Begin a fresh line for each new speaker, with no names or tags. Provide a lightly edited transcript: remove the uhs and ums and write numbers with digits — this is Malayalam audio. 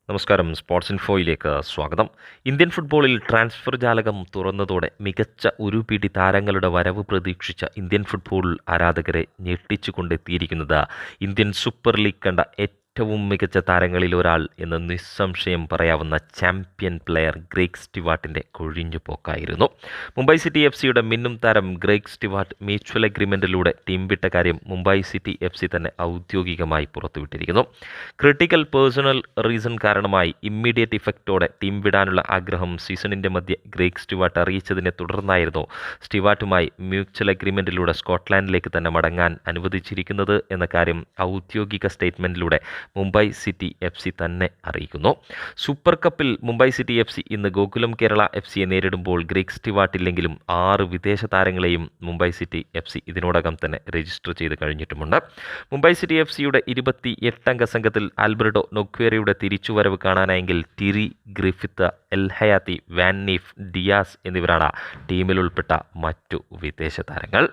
നമസ്കാരം. സ്പോർട്സ് ഇൻഫോയിലേക്ക് സ്വാഗതം. ഇന്ത്യൻ ഫുട്ബോളിൽ ട്രാൻസ്ഫർ ജാലകം തുറന്നതോടെ മികച്ച ഉരുപിടി താരങ്ങളുടെ വരവ് പ്രതീക്ഷിച്ച ഇന്ത്യൻ ഫുട്ബോൾ ആരാധകരെ ഞെട്ടിച്ചുകൊണ്ടെത്തിയിരിക്കുന്നത് ഇന്ത്യൻ സൂപ്പർ ലീഗ് കണ്ട ഏറ്റവും മികച്ച താരങ്ങളിൽ ഒരാൾ എന്ന് നിസ്സംശയം പറയാവുന്ന ചാമ്പ്യൻ പ്ലെയർ ഗ്രേഗ് സ്റ്റുവാർട്ടിൻ്റെ കൊഴിഞ്ഞുപോക്കായിരുന്നു. മുംബൈ സിറ്റി എഫ് സിയുടെ മിന്നും താരം ഗ്രേഗ് സ്റ്റുവാർട്ട് മ്യൂച്വൽ അഗ്രിമെൻറ്റിലൂടെ ടീം വിട്ട കാര്യം മുംബൈ സിറ്റി എഫ് സി തന്നെ ഔദ്യോഗികമായി പുറത്തുവിട്ടിരിക്കുന്നു. ക്രിട്ടിക്കൽ പേഴ്സണൽ റീസൺ കാരണമായി ഇമ്മീഡിയറ്റ് ഇഫക്റ്റോടെ ടീം വിടാനുള്ള ആഗ്രഹം സീസണിൻ്റെ മധ്യ ഗ്രേഗ് സ്റ്റുവാർട്ട് അറിയിച്ചതിനെ തുടർന്നായിരുന്നു സ്റ്റുവാർട്ടുമായി മ്യൂച്വൽ അഗ്രിമെൻറ്റിലൂടെ സ്കോട്ട്ലാൻഡിലേക്ക് തന്നെ മടങ്ങാൻ അനുവദിച്ചിരിക്കുന്നത് എന്ന കാര്യം ഔദ്യോഗിക സ്റ്റേറ്റ്മെൻറ്റിലൂടെ മുംബൈ സിറ്റി എഫ് സി തന്നെ അറിയിക്കുന്നു. സൂപ്പർ കപ്പിൽ മുംബൈ സിറ്റി എഫ് സി ഇന്ന് ഗോകുലം കേരള എഫ് സിയെ നേരിടുമ്പോൾ ഗ്രേഗ് സ്റ്റുവാർട്ട് ഇല്ലെങ്കിലും 6 വിദേശ താരങ്ങളെയും മുംബൈ സിറ്റി എഫ് സി ഇതിനോടകം തന്നെ രജിസ്റ്റർ ചെയ്ത് കഴിഞ്ഞിട്ടുമുണ്ട്. മുംബൈ സിറ്റി എഫ് സിയുടെ 28-അംഗ സംഘത്തിൽ ആൽബർട്ടോ നൊക്വേരയുടെ തിരിച്ചുവരവ് കാണാനായെങ്കിൽ Tiri, Griffith, L ഹയാത്തി, van നീഫ്, Diaz എന്നിവരാണ് ടീമിൽ ഉൾപ്പെട്ട മറ്റു വിദേശ താരങ്ങൾ.